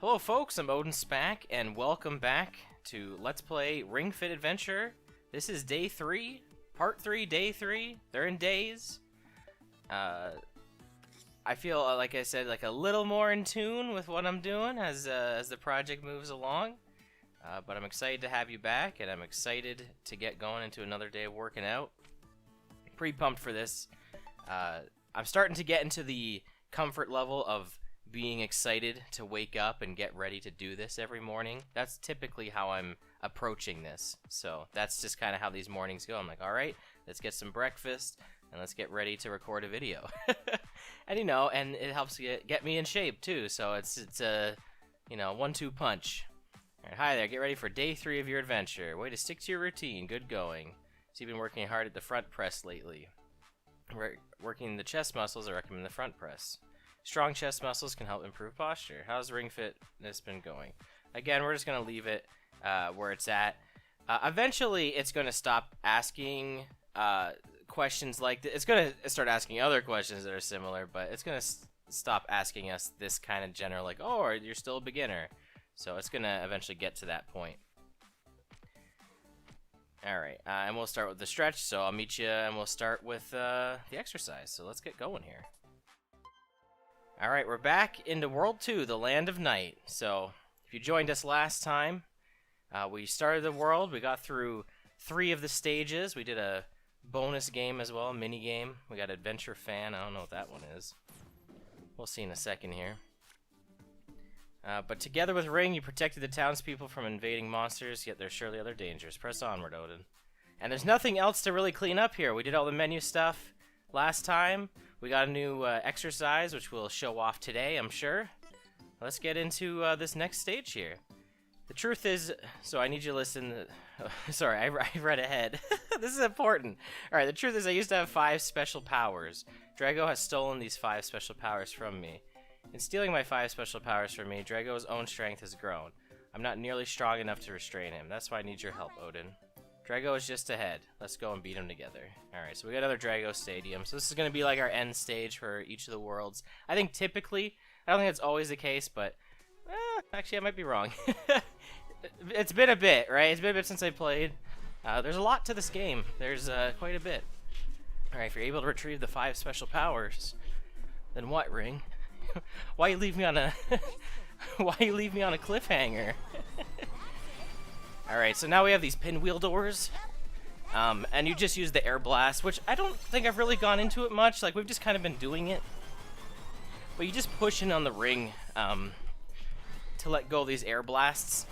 Hello folks, I'm OdinSpack, and welcome back to Let's Play Ring Fit Adventure. This is day 3, part 3, day 3. They're in days. I feel, like I said, like a little more in tune with what I'm doing as the project moves along. But I'm excited to have you back, and I'm excited to get going into another day of working out. Pretty pumped for this. I'm starting to get into the comfort level of being excited to wake up and get ready to do this every morning. That's typically how I'm approaching this. So that's just kind of how these mornings go. I'm like, all right, let's get some breakfast and let's get ready to record a video. And you know, and it helps get me in shape too. So it's a, you know, 1-2 punch. All right, hi there. Get ready for day 3 of your adventure. Way to stick to your routine. Good going. So you've been working hard at the front press lately. Working the chest muscles, I recommend the front press. Strong chest muscles can help improve posture. How's ring fitness been going? Again, we're just going to leave it where it's at. Eventually, it's going to stop asking questions like this. It's going to start asking other questions that are similar, but it's going to stop asking us this kind of general, like, oh, you're still a beginner. So it's going to eventually get to that point. Alright, and we'll start with the stretch, so I'll meet you and we'll start with the exercise. So let's get going here. Alright, we're back into World 2, the Land of Night. So, if you joined us last time, we started the world, we got through 3 of the stages, we did a bonus game as well, a mini game. We got Adventure Fan, I don't know what that one is. We'll see in a second here. But together with Ring, you protected the townspeople from invading monsters, yet there's surely other dangers. Press onward, Odin. And there's nothing else to really clean up here. We did all the menu stuff last time. We got a new exercise, which we'll show off today, I'm sure. Let's get into this next stage here. The truth is, so I need you to listen. Sorry, I read ahead. This is important. Alright, the truth is I used to have 5 special powers. Dragaux has stolen these 5 special powers from me. In stealing my 5 special powers from me, Dragaux's own strength has grown. I'm not nearly strong enough to restrain him. That's why I need your help, Odin. Dragaux is just ahead. Let's go and beat him together. Alright, so we got another Dragaux Stadium. So this is going to be like our end stage for each of the worlds. I think typically, I don't think that's always the case, but actually I might be wrong. It's been a bit, right? It's been a bit since I played. There's a lot to this game. There's quite a bit. Alright, if you're able to retrieve the 5 special powers, then what, Ring? Why you leave me on a why you leave me on a cliffhanger? Alright, so now we have these pinwheel doors. And you just use the air blast, which I don't think I've really gone into it much. Like, we've just kind of been doing it. But you just push in on the ring to let go of these air blasts.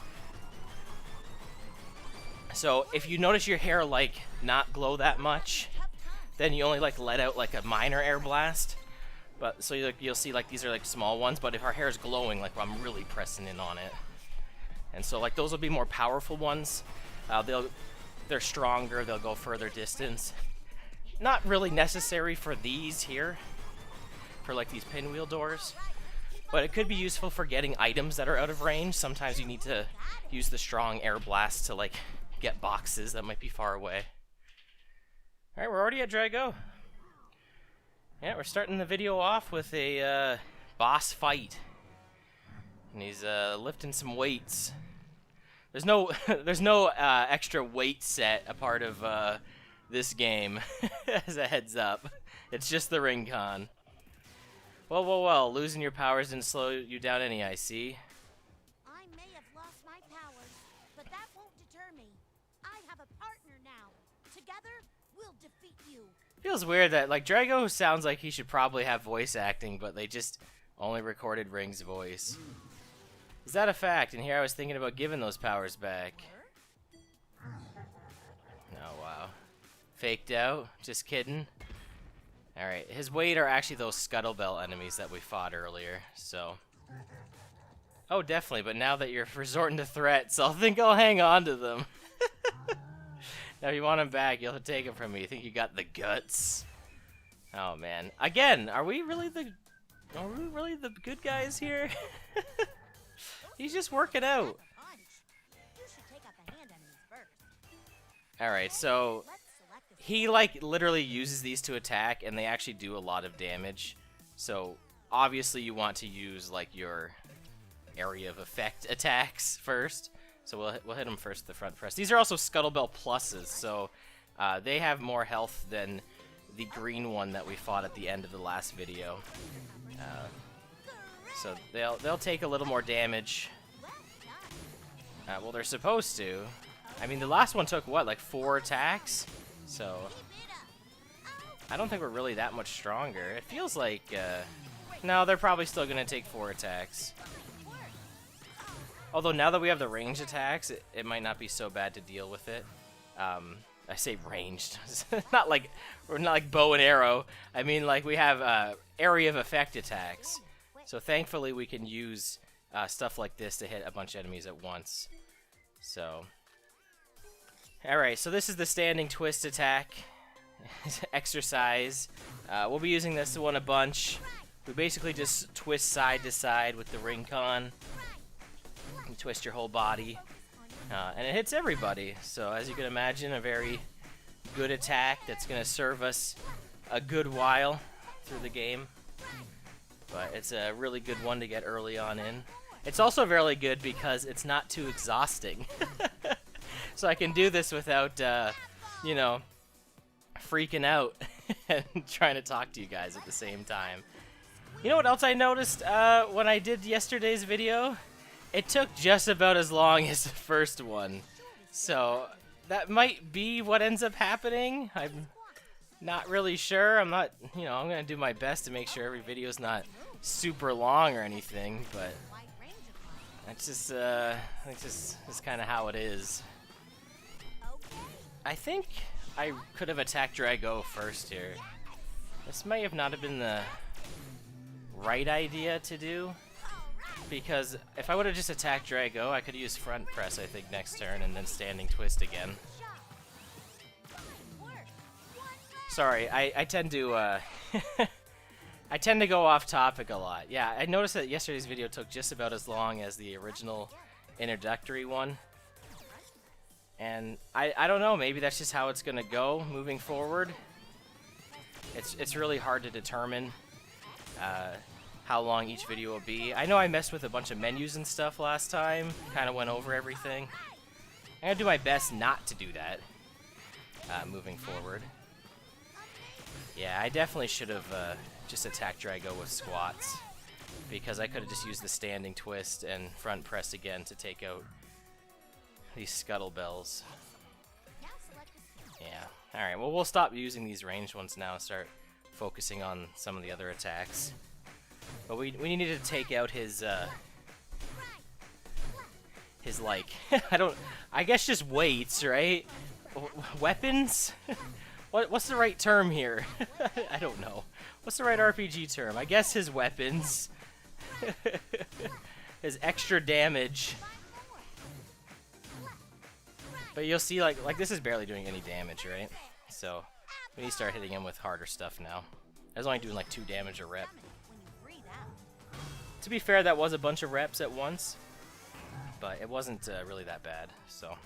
So if you notice your hair like not glow that much, then you only like let out like a minor air blast. But so you'll see like these are like small ones, but if our hair is glowing, like I'm really pressing in on it. And so like those will be more powerful ones. They're stronger, they'll go further distance. Not really necessary for these here, for like these pinwheel doors. But it could be useful for getting items that are out of range. Sometimes you need to use the strong air blast to like get boxes that might be far away. Alright, we're already at Dragaux. Yeah, we're starting the video off with a boss fight. And he's lifting some weights. There's no extra weight set a part of this game, as a heads up. It's just the ring con. Well, losing your powers didn't slow you down any, I see. I may have lost my powers, but that won't deter me. I have a partner now. Together, we'll defeat you. Feels weird that, like, Dragaux sounds like he should probably have voice acting, but they just only recorded Ring's voice. Is that a fact? And here I was thinking about giving those powers back. Oh, wow. Faked out? Just kidding. Alright, his weight are actually those Scuttlebell enemies that we fought earlier, so... Oh, definitely, but now that you're resorting to threats, I'll think I'll hang on to them. Now, if you want him back, you'll have to take him from me. You think you got the guts? Oh, man. Again, are we really the good guys here? He's just working out. Alright, so he, like, literally uses these to attack, and they actually do a lot of damage. So, obviously, you want to use, like, your area of effect attacks first. So we'll hit them first with the front press. These are also Scuttlebell pluses, so they have more health than the green one that we fought at the end of the last video. So they'll take a little more damage. Well, they're supposed to. I mean, the last one took what, like 4 attacks? So I don't think we're really that much stronger. It feels like no, they're probably still gonna take 4 attacks. Although now that we have the ranged attacks, it might not be so bad to deal with it. I say ranged, not like we're not like bow and arrow. I mean like we have area of effect attacks. So thankfully we can use stuff like this to hit a bunch of enemies at once. So, all right. So this is the standing twist attack exercise. We'll be using this one a bunch. We basically just twist side to side with the ring con. You twist your whole body, and it hits everybody. So as you can imagine, a very good attack that's going to serve us a good while through the game. But it's a really good one to get early on in. It's also really good because it's not too exhausting. So I can do this without, you know, freaking out and trying to talk to you guys at the same time. You know what else I noticed when I did yesterday's video? It took just about as long as the first one. So that might be what ends up happening. I'm not really sure. I'm not, you know, I'm going to do my best to make sure every video is not super long or anything, but that's just, it's kind of how it is. I think I could have attacked Dragaux first here. This may have not have been the right idea to do, because if I would have just attacked Dragaux, I could have used front press, I think, next turn, and then standing twist again. Sorry, I tend to, I tend to go off topic a lot. Yeah, I noticed that yesterday's video took just about as long as the original introductory one. And I don't know, maybe that's just how it's gonna go moving forward. It's really hard to determine how long each video will be. I know I messed with a bunch of menus and stuff last time, kind of went over everything. I'm gonna do my best not to do that moving forward. Yeah, I definitely should have just attacked Dragaux with squats, because I could have just used the standing twist and front press again to take out these Scuttlebells. Yeah. Alright, well, we'll stop using these ranged ones now and start focusing on some of the other attacks. But we needed to take out his like, I guess just weights, right? Weapons? What's the right term here? I don't know. What's the right RPG term? I guess his weapons. His extra damage. But you'll see, like this is barely doing any damage, right? So we need to start hitting him with harder stuff now. I was only doing like 2 damage a rep. To be fair, that was a bunch of reps at once, but it wasn't really that bad. So, all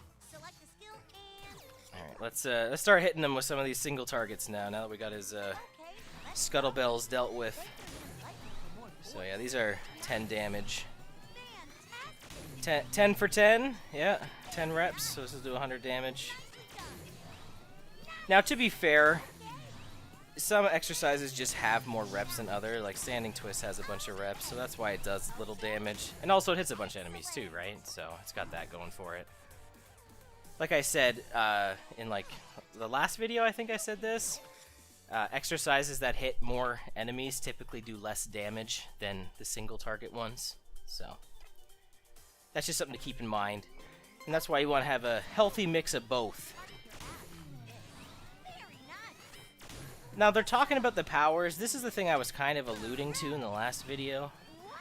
right, let's start hitting him with some of these single targets now. Now that we got his Scuttlebells dealt with. So yeah, these are 10 damage. 10 for 10, yeah, 10 reps, so this will do 100 damage. Now, to be fair, some exercises just have more reps than other, like standing twist has a bunch of reps, so that's why it does little damage. And also it hits a bunch of enemies too, right? So it's got that going for it. Like I said, in like the last video, I think I said this, exercises that hit more enemies typically do less damage than the single target ones, so that's just something to keep in mind. And that's why you want to have a healthy mix of both. Now, they're talking about the powers. This is the thing I was kind of alluding to in the last video.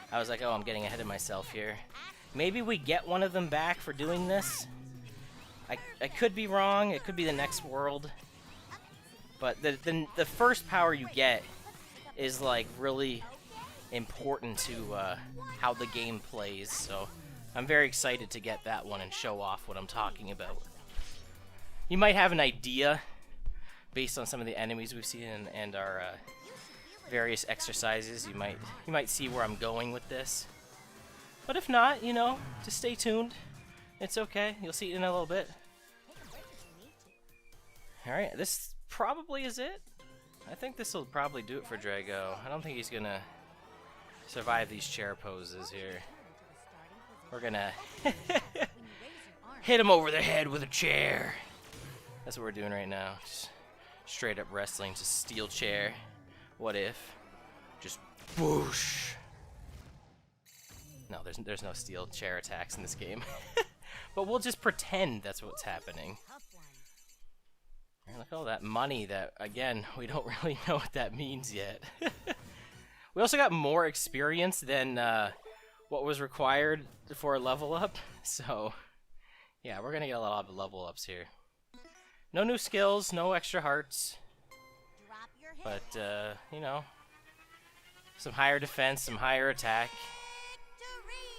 I was like, oh, I'm getting ahead of myself here. Maybe we get one of them back for doing this. I could be wrong. It could be the next world. But the first power you get is, like, really important to how the game plays. So I'm very excited to get that one and show off what I'm talking about. You might have an idea based on some of the enemies we've seen and our various exercises. You might see where I'm going with this. But if not, you know, just stay tuned. It's okay. You'll see it in a little bit. Alright, this probably is it. I think this will probably do it for Dragaux. I don't think he's gonna survive these chair poses here. We're gonna hit him over the head with a chair. That's what we're doing right now. Just straight up wrestling, just steel chair. What if? Just whoosh. No, there's no steel chair attacks in this game. But we'll just pretend that's what's happening. Look at all that money that, again, we don't really know what that means yet. We also got more experience than what was required for a level up. So, yeah, we're going to get a lot of level ups here. No new skills, no extra hearts. But, you know, some higher defense, some higher attack.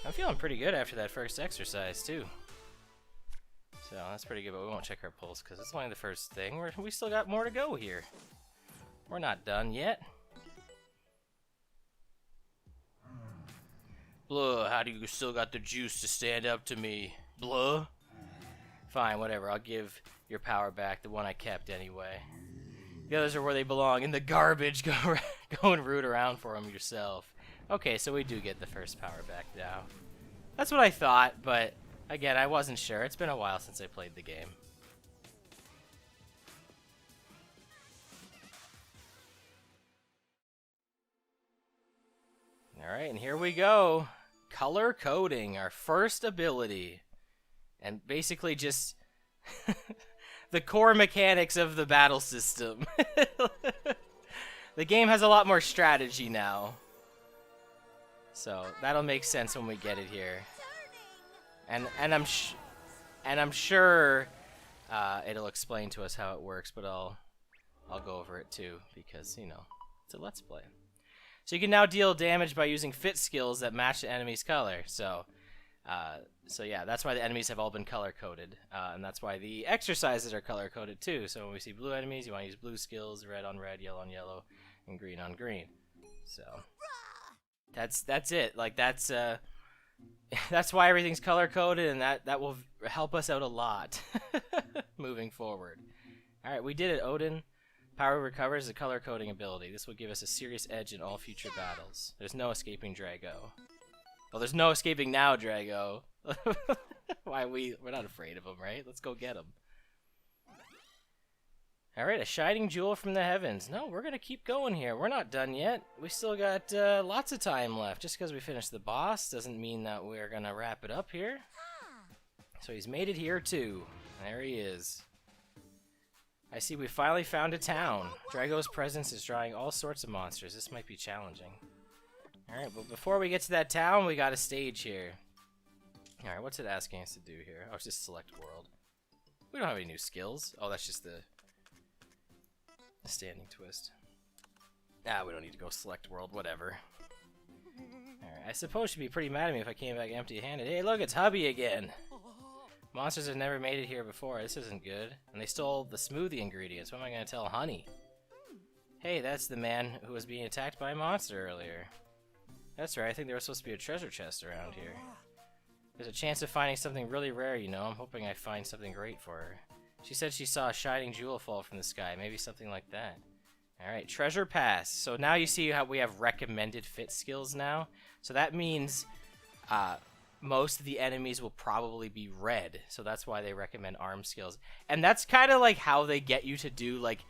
I'm feeling pretty good after that first exercise, too. So that's pretty good, but we won't check our pulse because it's only the first thing. We still got more to go here. We're not done yet. Blah, how do you still got the juice to stand up to me? Blah? Fine, whatever. I'll give your power back, the one I kept anyway. The others are where they belong, in the garbage. Go and root around for them yourself. Okay, so we do get the first power back now. That's what I thought, but again, I wasn't sure. It's been a while since I played the game. Alright, and here we go. Color coding, our first ability. And basically just the core mechanics of the battle system. The game has a lot more strategy now. So that'll make sense when we get it here. And I'm sure it'll explain to us how it works, but I'll go over it too because, you know, it's a let's play. So you can now deal damage by using fit skills that match the enemy's color. So yeah, that's why the enemies have all been color coded, and that's why the exercises are color coded too. So when we see blue enemies, you want to use blue skills, red on red, yellow on yellow, and green on green. So that's it. Like that's why everything's color coded, and that will help us out a lot moving forward. All right, we did it, Odin. Power recovers the color coding ability. This will give us a serious edge in all future battles. There's no escaping Dragaux. Well, there's no escaping now, Dragaux. Why we're not afraid of him, right? Let's go get him. All right, a shining jewel from the heavens. No, we're gonna keep going here. We're not done yet. We still got lots of time left. Just because we finished the boss doesn't mean that we're gonna wrap it up here. So he's made it here too. There he is. I see we finally found a town. Dragaux's presence is drawing all sorts of monsters. This might be challenging. Alright, but before we get to that town, we got a stage here. Alright, what's it asking us to do here? Oh, it's just select world. We don't have any new skills. Oh, that's just the standing twist. Ah, we don't need to go select world, whatever. Alright, I suppose she'd be pretty mad at me if I came back empty-handed. Hey, look, it's Hubby again! Monsters have never made it here before. This isn't good. And they stole the smoothie ingredients. What am I going to tell Honey? Hey, that's the man who was being attacked by a monster earlier. That's right. I think there was supposed to be a treasure chest around here. There's a chance of finding something really rare, you know. I'm hoping I find something great for her. She said she saw a shining jewel fall from the sky. Maybe something like that. Alright, treasure pass. So now you see how we have recommended fit skills now. So that means most of the enemies will probably be red, so that's why they recommend arm skills. And that's kind of like how they get you to do like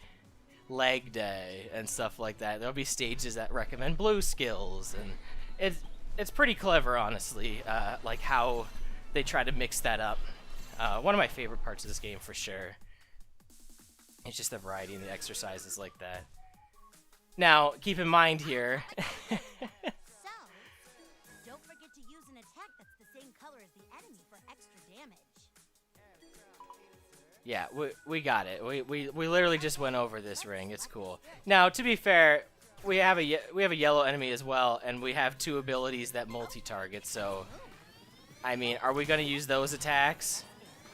leg day and stuff like that. There'll be stages that recommend blue skills, and it's pretty clever, honestly, like how they try to mix that up. One of my favorite parts of this game for sure. It's just the variety and the exercises like that. Now, keep in mind here yeah, we got it. We literally just went over this ring. It's cool. Now, to be fair, we have a yellow enemy as well, and we have two abilities that multi-target. So, I mean, are we gonna use those attacks?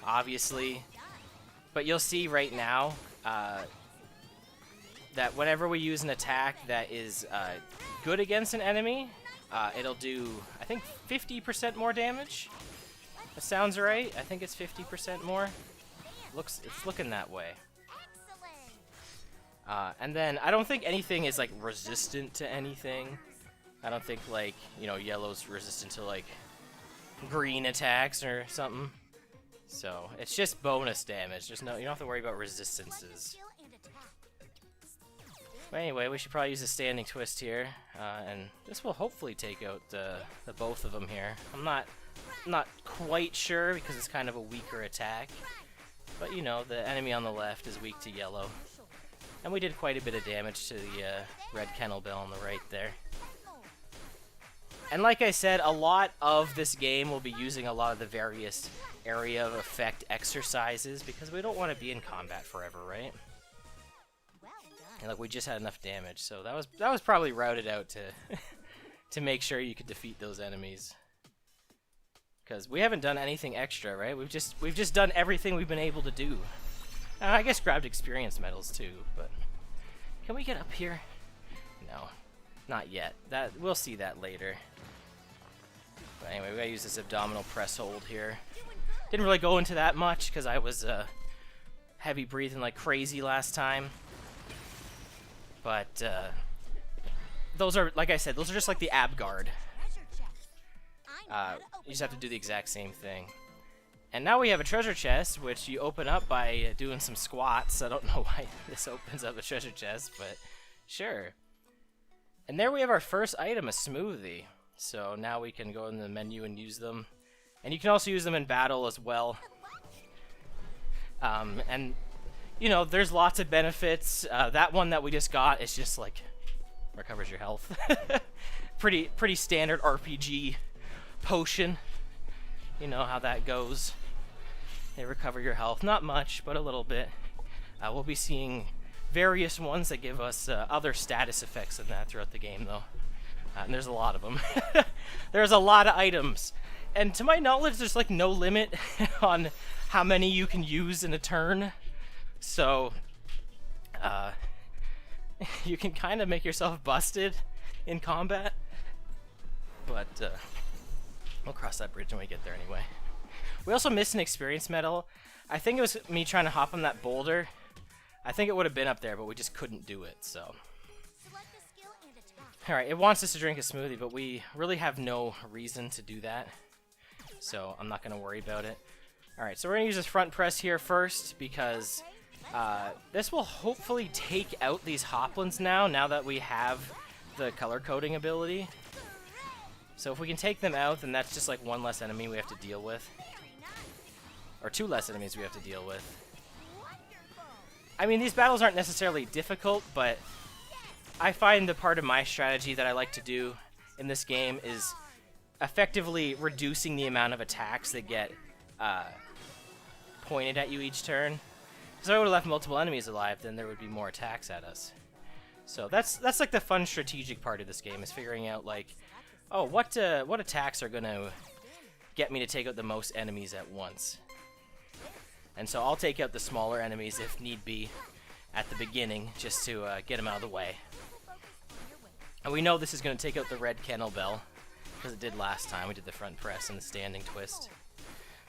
Obviously, but you'll see right now that whenever we use an attack that is good against an enemy, it'll do, I think, 50% more damage. That sounds right. I think it's 50% more. It's looking that way. And then I don't think anything is like resistant to anything. I don't think like, you know, yellow's resistant to like green attacks or something. So it's just bonus damage. You don't have to worry about resistances. But anyway, we should probably use a standing twist here, and this will hopefully take out the both of them here. I'm not quite sure because it's kind of a weaker attack, but you know, the enemy on the left is weak to yellow, and we did quite a bit of damage to the red kennel bell on the right there. And like I said, a lot of this game will be using a lot of the various area of effect exercises because we don't want to be in combat forever, right? And like we just had enough damage, so that was probably routed out to to make sure you could defeat those enemies. Because we haven't done anything extra, right? We've just done everything we've been able to do. And I guess grabbed experience medals too, but can we get up here? No, not yet. We'll see that later. But anyway, we gotta use this abdominal press hold here. Didn't really go into that much because I was heavy breathing like crazy last time. But those are, like I said, those are just like the ab guard. You just have to do the exact same thing. And now we have a treasure chest, which you open up by doing some squats. I don't know why this opens up a treasure chest, but sure. And there we have our first item, a smoothie. So now we can go in the menu and use them. And you can also use them in battle as well. And you know, there's lots of benefits. That one that we just got is just like recovers your health. pretty standard RPG potion. You know how that goes. They recover your health, not much, but a little bit. We'll be seeing various ones that give us other status effects in that throughout the game, though. And there's a lot of them. There's a lot of items. And to my knowledge, there's like no limit on how many you can use in a turn. So, you can kind of make yourself busted in combat. But, we'll cross that bridge when we get there anyway. We also missed an experience medal. I think it was me trying to hop on that boulder. I think it would have been up there, but we just couldn't do it, so. Alright, it wants us to drink a smoothie, but we really have no reason to do that. So, I'm not going to worry about it. Alright, so we're going to use this front press here first, because this will hopefully take out these hoplins now that we have the color coding ability. So if we can take them out, then that's just like one less enemy we have to deal with. Or two less enemies we have to deal with. I mean, these battles aren't necessarily difficult, but I find the part of my strategy that I like to do in this game is effectively reducing the amount of attacks that get pointed at you each turn. Because if I would have left multiple enemies alive, then there would be more attacks at us. So that's like the fun strategic part of this game, is figuring out like, oh, what attacks are gonna get me to take out the most enemies at once. And so I'll take out the smaller enemies if need be at the beginning, just to get them out of the way. And we know this is gonna take out the red kennel bell, because it did last time. We did the front press and the standing twist.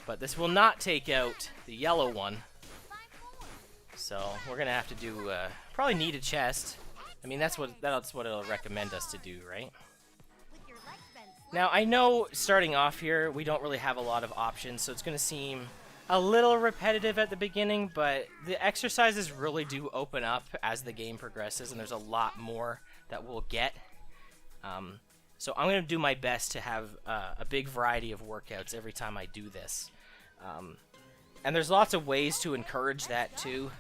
But this will not take out the yellow one. So we're gonna have to do probably need a chest. I mean, that's what it'll recommend us to do, right? Now I know starting off here we don't really have a lot of options, so it's gonna seem a little repetitive at the beginning, but the exercises really do open up as the game progresses, and there's a lot more that we'll get. So I'm gonna do my best to have a big variety of workouts every time I do this. And there's lots of ways to encourage that too.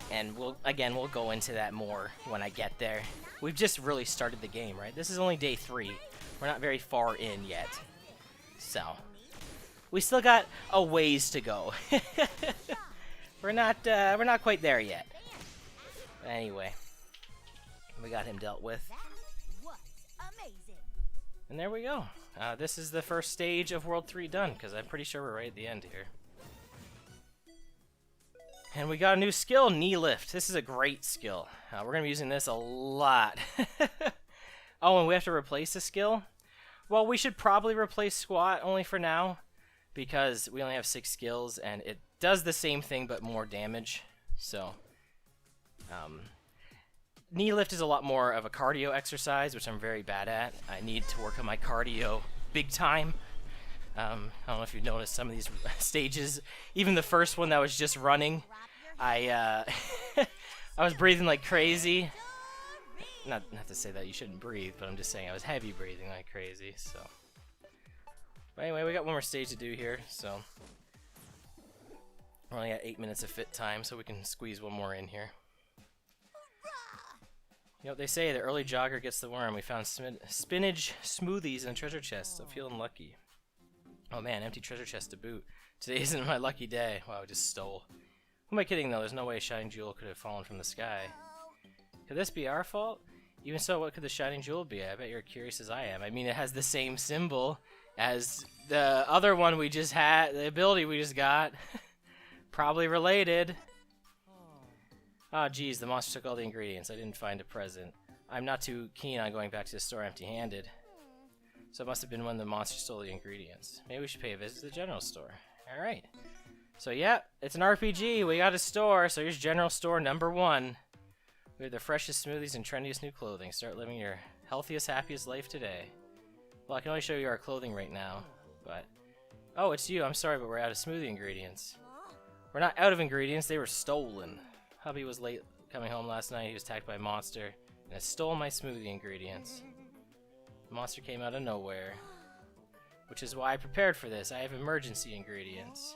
And we'll go into that more when I get there. We've just really started the game, right? This is only day 3. We're not very far in yet. So, we still got a ways to go. We're not quite there yet. But anyway, we got him dealt with. And there we go. This is the first stage of World 3 done, because I'm pretty sure we're right at the end here. And we got a new skill, knee lift. This is a great skill. We're going to be using this a lot. Oh, and we have to replace a skill? Well, we should probably replace Squat only for now, because we only have 6 skills, and it does the same thing but more damage. So, knee lift is a lot more of a cardio exercise, which I'm very bad at. I need to work on my cardio big time. I don't know if you've noticed some of these stages. Even the first one that was just running, I I was breathing like crazy. Not to say that you shouldn't breathe, but I'm just saying I was heavy breathing like crazy. So, but anyway, we got one more stage to do here. So we're only at 8 minutes of fit time, so we can squeeze one more in here. You know what they say, the early jogger gets the worm. We found spinach smoothies in a treasure chest, so feeling lucky. Oh man, empty treasure chest to boot. Today isn't my lucky day. Wow, I just stole. Who am I kidding though? There's no way a shining jewel could have fallen from the sky. Could this be our fault? Even so, what could the shining jewel be? I bet you're curious as I am. I mean, it has the same symbol as the other one we just had, the ability we just got. Probably related. Ah, geez, the monster took all the ingredients. I didn't find a present. I'm not too keen on going back to the store empty-handed. So it must have been when the monster stole the ingredients. Maybe we should pay a visit to the general store. Alright. So yeah, it's an RPG. We got a store, so here's general store number 1. We have the freshest smoothies and trendiest new clothing. Start living your healthiest, happiest life today. Well, I can only show you our clothing right now, but... Oh, it's you. I'm sorry, but we're out of smoothie ingredients. We're not out of ingredients. They were stolen. Hubby was late coming home last night. He was attacked by a monster, and it stole my smoothie ingredients. The monster came out of nowhere, which is why I prepared for this. I have emergency ingredients.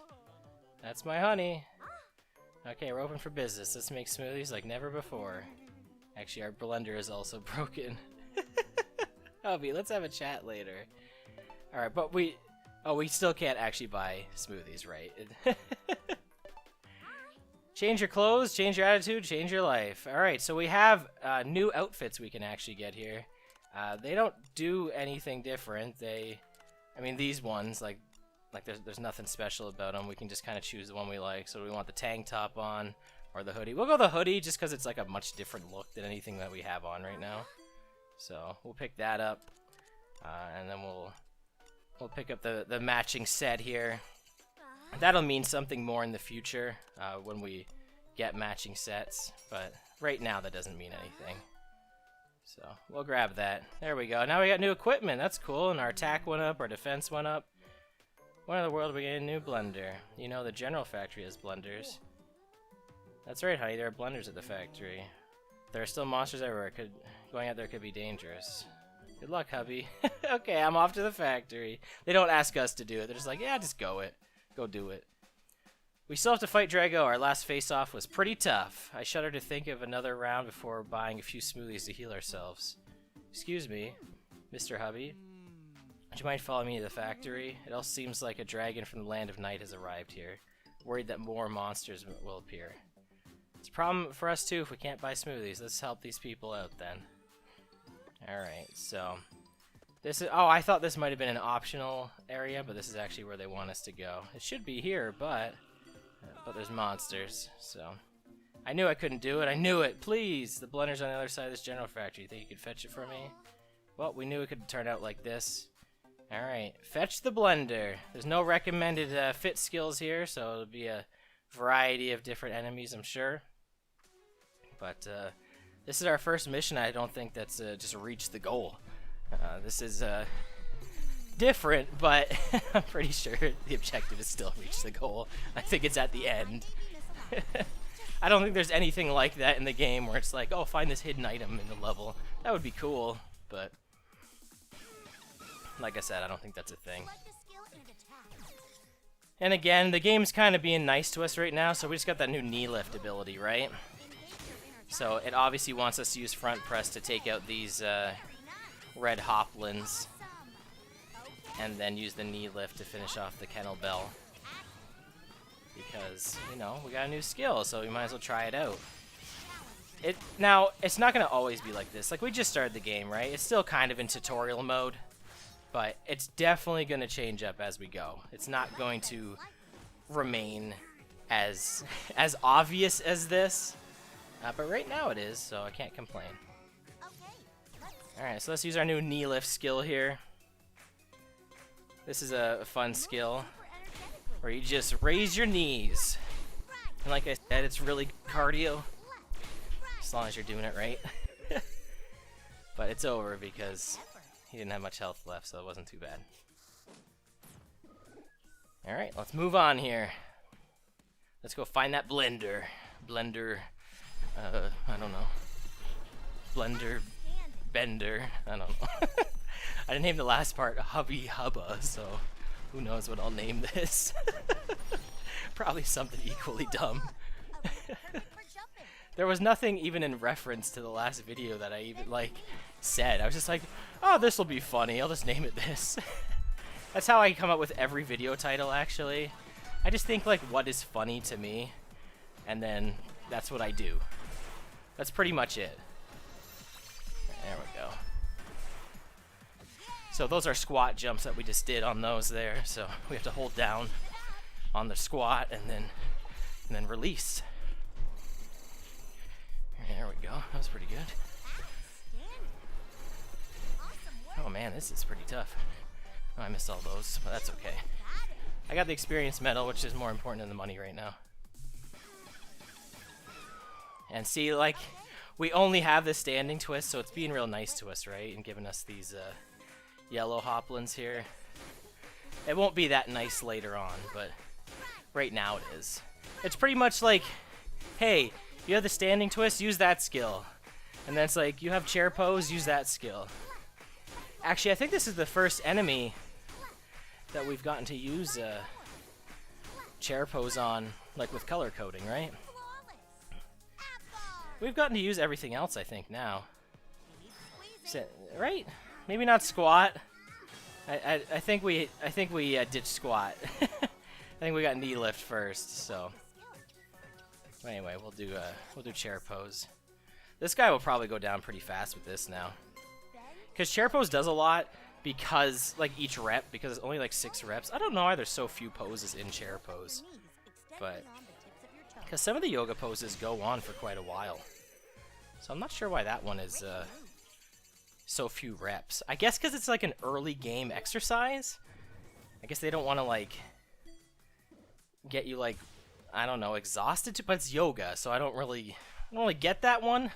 That's my honey. Okay, we're open for business. Let's make smoothies like never before. Actually, our blender is also broken. Hubby, let's have a chat later. Alright, but we still can't actually buy smoothies, right? Change your clothes, change your attitude, change your life. Alright, so we have new outfits we can actually get here. They don't do anything different. I mean, these ones, like there's nothing special about them. We can just kind of choose the one we like. So do we want the tank top on or the hoodie? We'll go the hoodie just because it's like a much different look than anything that we have on right now. So we'll pick that up, and then we'll pick up the matching set here. That'll mean something more in the future when we get matching sets, but right now that doesn't mean anything. So we'll grab that. There we go. Now we got new equipment. That's cool. And our attack went up, our defense went up. When in the world we get a new blender? You know, the general factory has blenders. That's right, honey. There are blenders at the factory. There are still monsters everywhere. Going out there could be dangerous. Good luck, hubby. Okay, I'm off to the factory. They don't ask us to do it. They're just like, yeah, just go do it. We still have to fight Dragaux. Our last face-off was pretty tough. I shudder to think of another round before buying a few smoothies to heal ourselves. Excuse me, Mr. Hubby. Would you mind following me to the factory? It all seems like a dragon from the land of night has arrived here. Worried that more monsters will appear. It's a problem for us too if we can't buy smoothies. Let's help these people out then. Alright, so... This is, oh, I thought this might have been an optional area, but this is actually where they want us to go. It should be here, but there's monsters, so... I knew I couldn't do it. I knew it. Please! The blender's on the other side of this general factory. You think you could fetch it for me? Well, we knew it could turn out like this. Alright, fetch the blender. There's no recommended fit skills here, so it'll be a variety of different enemies, I'm sure. But this is our first mission. I don't think that's just reach the goal. This is different, but I'm pretty sure the objective is still reach the goal. I think it's at the end. I don't think there's anything like that in the game where it's like, oh, find this hidden item in the level. That would be cool, but like I said, I don't think that's a thing. And again, the game's kind of being nice to us right now, so we just got that new knee lift ability, right? So it obviously wants us to use front press to take out these red hoplins, and then use the knee lift to finish off the kettlebell. Because, you know, we got a new skill, so we might as well try it out. Now, it's not going to always be like this. Like, we just started the game, right? It's still kind of in tutorial mode, but it's definitely going to change up as we go. It's not going to remain as obvious as this, but right now it is, so I can't complain. Okay, let's Alright, so let's use our new knee lift skill here. This is a fun skill where you just raise your knees. And like I said, it's really cardio. As long as you're doing it right. But it's over because he didn't have much health left, so it wasn't too bad. Alright, let's move on here. Let's go find that blender. Blender, I don't know. Blender, bender, I don't know. I didn't name the last part Hubby Hubba, so who knows what I'll name this. Probably something equally dumb. There was nothing even in reference to the last video that I even, like, said. I was just like, oh, this will be funny, I'll just name it this. That's how I come up with every video title, actually. I just think, like, what is funny to me, and then that's what I do. That's pretty much it. There we go. So those are squat jumps that we just did on those there. So we have to hold down on the squat and then release. There we go. That was pretty good. Oh man, this is pretty tough. Oh, I missed all those, but that's okay. I got the experience medal, which is more important than the money right now. And see, like, we only have this standing twist, so it's being real nice to us, right? And giving us these yellow hoplins here. It won't be that nice later on, but right now it is. It's pretty much like, hey, you have the standing twist, use that skill. And then it's like, you have chair pose, use that skill. Actually, I think this is the first enemy that we've gotten to use chair pose on, like with color coding, right? We've gotten to use everything else, I think, now. Right? Maybe not squat. I think we ditched squat. I think we got knee lift first. So anyway, we'll do chair pose. This guy will probably go down pretty fast with this now, because chair pose does a lot. Because like each rep, because it's only like 6 reps. I don't know why there's so few poses in chair pose, but because some of the yoga poses go on for quite a while. So I'm not sure why that one is so few reps. I guess because it's like an early game exercise. I guess they don't want to like get you like, I don't know, exhausted. But it's yoga, so I don't really get that one.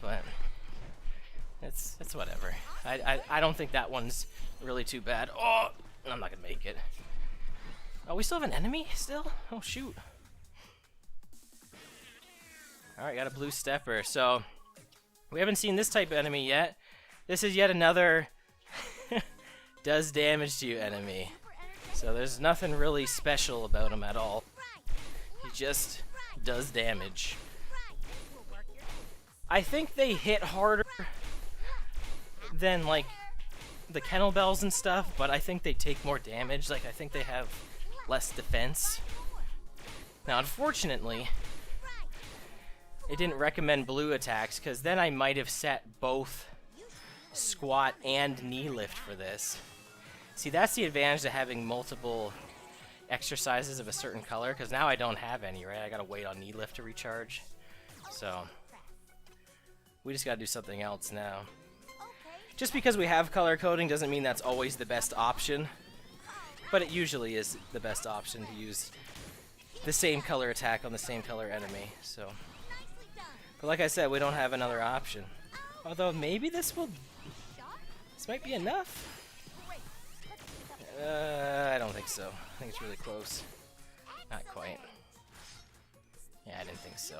But it's whatever. I don't think that one's really too bad. Oh, I'm not gonna make it. Oh, we still have an enemy still? Oh shoot. Alright, got a blue stepper. So we haven't seen this type of enemy yet. This is yet another does damage to you enemy. So there's nothing really special about him at all. He just does damage. I think they hit harder than like the kettlebells and stuff, but I think they take more damage. Like, I think they have less defense. Now, unfortunately, it didn't recommend blue attacks, because then I might have set both squat and knee lift for this. See, that's the advantage of having multiple exercises of a certain color, because now I don't have any, right? I gotta wait on knee lift to recharge. So we just gotta do something else now. Just because we have color coding doesn't mean that's always the best option, but it usually is the best option to use the same color attack on the same color enemy. So, but like I said, we don't have another option. Although maybe this might be enough. I don't think so. I think it's really close. Not quite. Yeah, I didn't think so.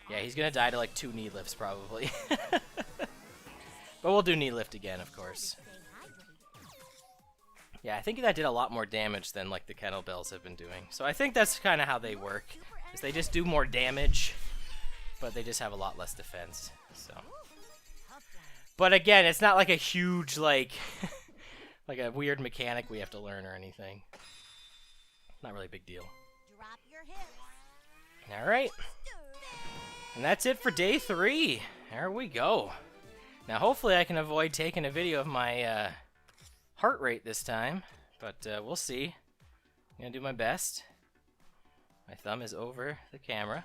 Yeah, he's gonna die to like 2 knee lifts probably. But we'll do knee lift again, of course. Yeah, I think that did a lot more damage than like the kettlebells have been doing. So I think that's kind of how they work. Is they just do more damage, but they just have a lot less defense. So, but again, it's not like a huge like like a weird mechanic we have to learn or anything. Not really a big deal. All right, and that's it for day 3. There we go. Now, hopefully I can avoid taking a video of my heart rate this time, but we'll see. I'm going to do my best. My thumb is over the camera.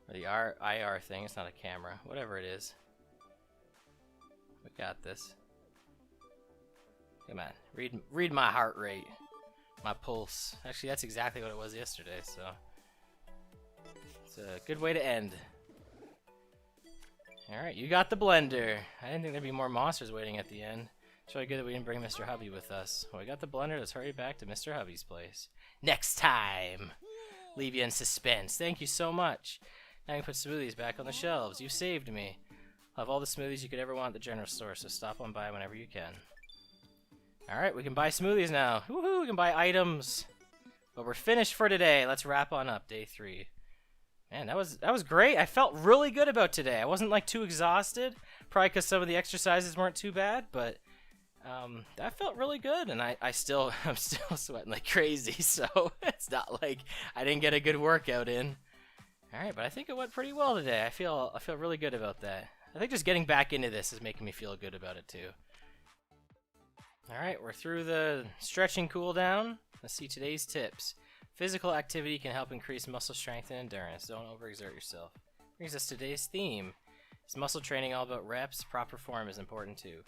Or the IR thing. It's not a camera. Whatever it is. We got this. Come on. Read my heart rate. My pulse. Actually, that's exactly what it was yesterday, so... It's a good way to end. Alright, you got the blender. I didn't think there'd be more monsters waiting at the end. It's really good that we didn't bring Mr. Hubby with us. Well, we got the blender. Let's hurry back to Mr. Hubby's place. Next time! Leave you in suspense. Thank you so much. Now you can put smoothies back on the shelves. You saved me. I'll have all the smoothies you could ever want at the general store, so stop on by whenever you can. Alright, we can buy smoothies now. Woohoo, we can buy items. But we're finished for today. Let's wrap on up day 3. Man, that was great. I felt really good about today. I wasn't like too exhausted. Probably because some of the exercises weren't too bad, but that felt really good. And I'm still sweating like crazy, so it's not like I didn't get a good workout in. Alright, but I think it went pretty well today. I feel really good about that. I think just getting back into this is making me feel good about it too. Alright, we're through the stretching cooldown. Let's see today's tips. Physical activity can help increase muscle strength and endurance. Don't overexert yourself. Brings us to today's theme. Is muscle training all about reps? Proper form is important too.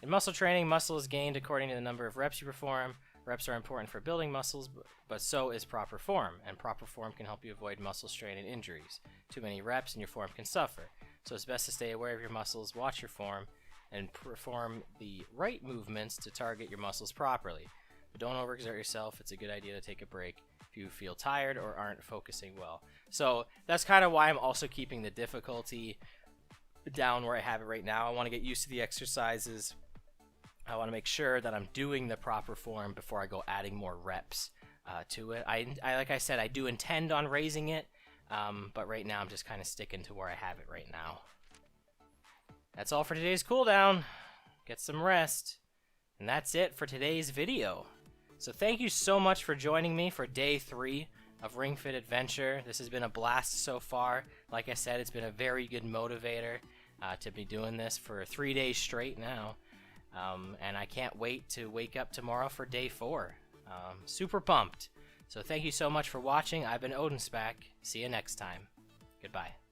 In muscle training, muscle is gained according to the number of reps you perform. Reps are important for building muscles, but so is proper form, and proper form can help you avoid muscle strain and injuries. Too many reps and your form can suffer. So it's best to stay aware of your muscles, watch your form, and perform the right movements to target your muscles properly. But don't overexert yourself. It's a good idea to take a break if you feel tired or aren't focusing well. So that's kind of why I'm also keeping the difficulty down where I have it right now. I want to get used to the exercises. I want to make sure that I'm doing the proper form before I go adding more reps to it. I like I said, I do intend on raising it, but right now I'm just kind of sticking to where I have it right now. That's all for today's cooldown. Get some rest. And that's it for today's video. So thank you so much for joining me for day 3 of Ring Fit Adventure. This has been a blast so far. Like I said, it's been a very good motivator to be doing this for 3 days straight now. And I can't wait to wake up tomorrow for day 4. Super pumped. So thank you so much for watching. I've been OdinSpack. See you next time. Goodbye.